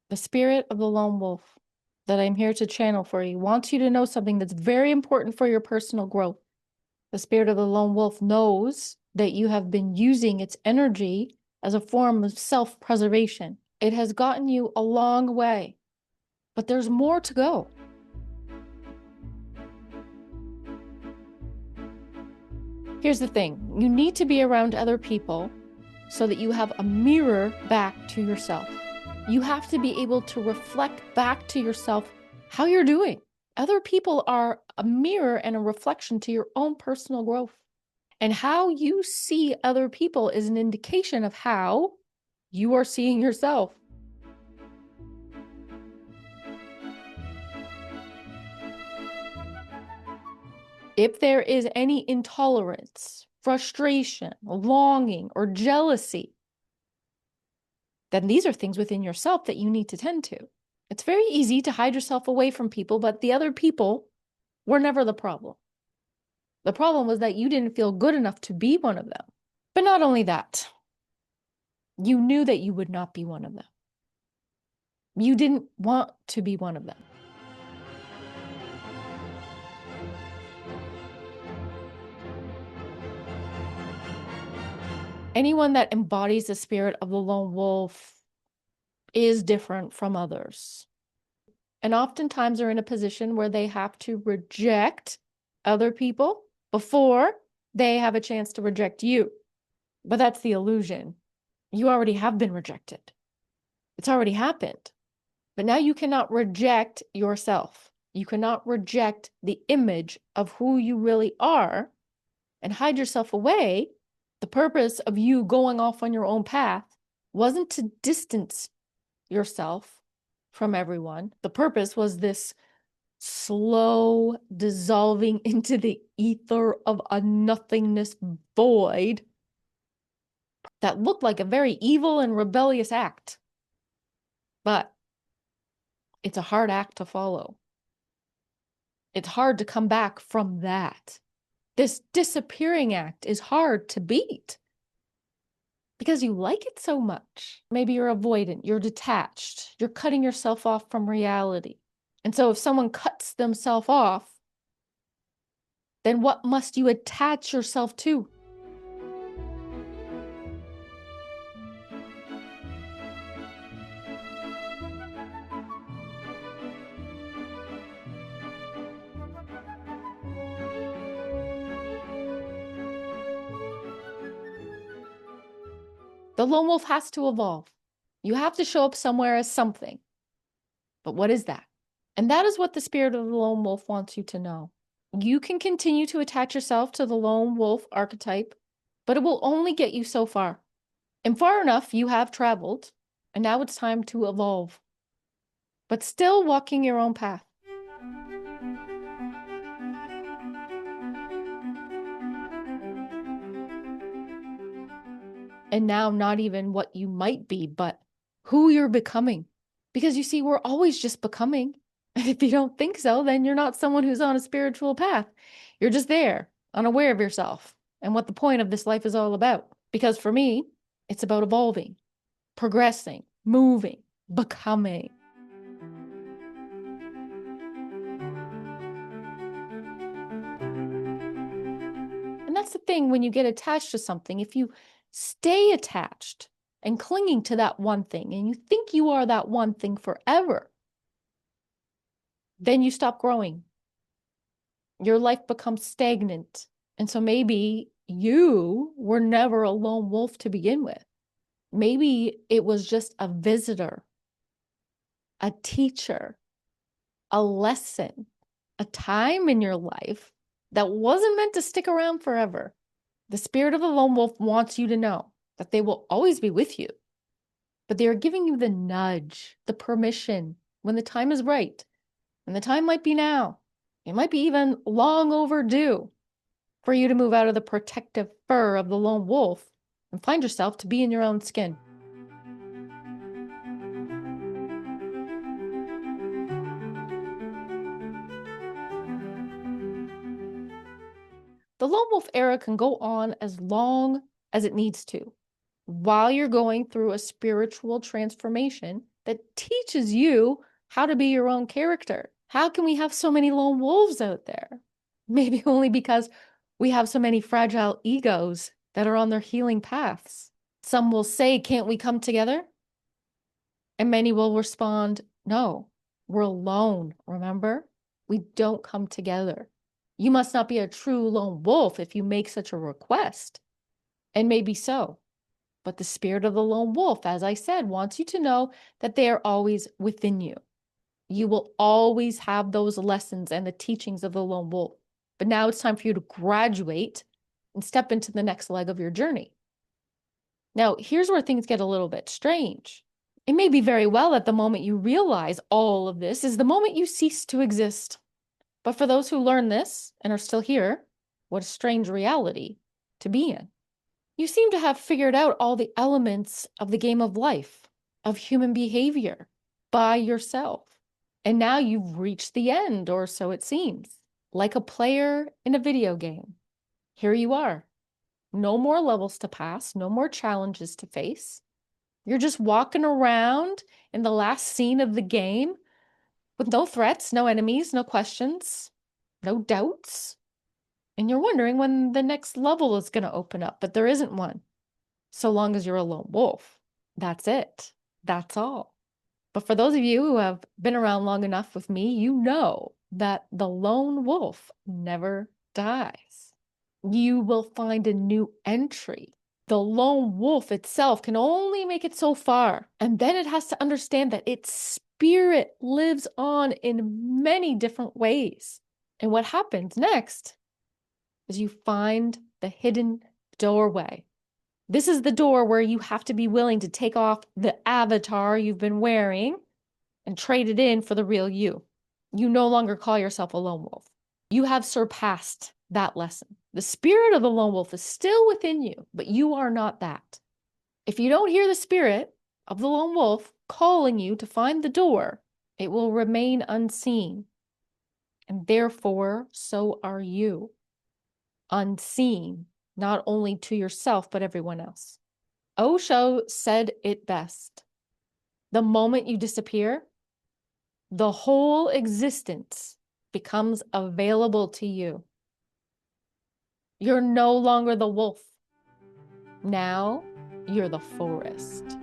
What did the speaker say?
The spirit of the lone wolf that I'm here to channel for you wants you to know something that's very important for your personal growth. The spirit of the lone wolf knows that you have been using its energy as a form of self-preservation. It has gotten you a long way, but there's more to go. Here's the thing. You need to be around other people so that you have a mirror back to yourself. You have to be able to reflect back to yourself how you're doing. Other people are a mirror and a reflection to your own personal growth. And how you see other people is an indication of how you are seeing yourself. If there is any intolerance, frustration, longing, or jealousy, then these are things within yourself that you need to tend to. It's very easy to hide yourself away from people, but the other people were never the problem. The problem was that you didn't feel good enough to be one of them. But not only that, you knew that you would not be one of them. You didn't want to be one of them. Anyone that embodies the spirit of the lone wolf is different from others. And oftentimes are in a position where they have to reject other people before they have a chance to reject you. But that's the illusion. You already have been rejected. It's already happened. But now you cannot reject yourself. You cannot reject the image of who you really are and hide yourself away. The purpose of you going off on your own path wasn't to distance yourself from everyone. The purpose was this slow dissolving into the ether of a nothingness void that looked like a very evil and rebellious act. But it's a hard act to follow. It's hard to come back from that. This disappearing act is hard to beat because you like it so much. Maybe you're avoidant, you're detached, you're cutting yourself off from reality. And so if someone cuts themselves off, then what must you attach yourself to? The lone wolf has to evolve. You have to show up somewhere as something. But what is that? And that is what the spirit of the lone wolf wants you to know. You can continue to attach yourself to the lone wolf archetype, but it will only get you so far. And far enough you have traveled, and now it's time to evolve, but still walking your own path. And now not even what you might be, but who you're becoming. Because you see, we're always just becoming. And if you don't think so, then you're not someone who's on a spiritual path. You're just there, unaware of yourself and what the point of this life is all about. Because for me, it's about evolving, progressing, moving, becoming. And that's the thing when you get attached to something. If you stay attached and clinging to that one thing, and you think you are that one thing forever, then you stop growing. Your life becomes stagnant. And so maybe you were never a lone wolf to begin with. Maybe it was just a visitor, a teacher, a lesson, a time in your life that wasn't meant to stick around forever. The spirit of the lone wolf wants you to know that they will always be with you, but they are giving you the nudge, the permission when the time is right. And the time might be now. It might be even long overdue for you to move out of the protective fur of the lone wolf and find yourself to be in your own skin. The lone wolf era can go on as long as it needs to, while you're going through a spiritual transformation that teaches you how to be your own character. How can we have so many lone wolves out there? Maybe only because we have so many fragile egos that are on their healing paths. Some will say, can't we come together? And many will respond, no, we're alone, remember? We don't come together. You must not be a true lone wolf if you make such a request. And maybe so. But the spirit of the lone wolf, as I said, wants you to know that they are always within you. You will always have those lessons and the teachings of the lone wolf. But now it's time for you to graduate and step into the next leg of your journey. Now, here's where things get a little bit strange. It may be very well that the moment you realize all of this is the moment you cease to exist. But for those who learn this and are still here, what a strange reality to be in. You seem to have figured out all the elements of the game of life, of human behavior, by yourself. And now you've reached the end, or so it seems, like a player in a video game. Here you are. No more levels to pass, no more challenges to face. You're just walking around in the last scene of the game with no threats, no enemies, no questions, no doubts. And you're wondering when the next level is going to open up, but there isn't one. So long as you're a lone wolf. That's it. That's all. But for those of you who have been around long enough with me, you know that the lone wolf never dies. You will find a new entry. The lone wolf itself can only make it so far, and then it has to understand that its spirit lives on in many different ways. And what happens next is you find the hidden doorway. This is the door where you have to be willing to take off the avatar you've been wearing and trade it in for the real you. You no longer call yourself a lone wolf. You have surpassed that lesson. The spirit of the lone wolf is still within you, but you are not that. If you don't hear the spirit of the lone wolf calling you to find the door, it will remain unseen. And therefore, so are you. Unseen, not only to yourself, but everyone else. Osho said it best. The moment you disappear, the whole existence becomes available to you. You're no longer the wolf. Now you're the forest.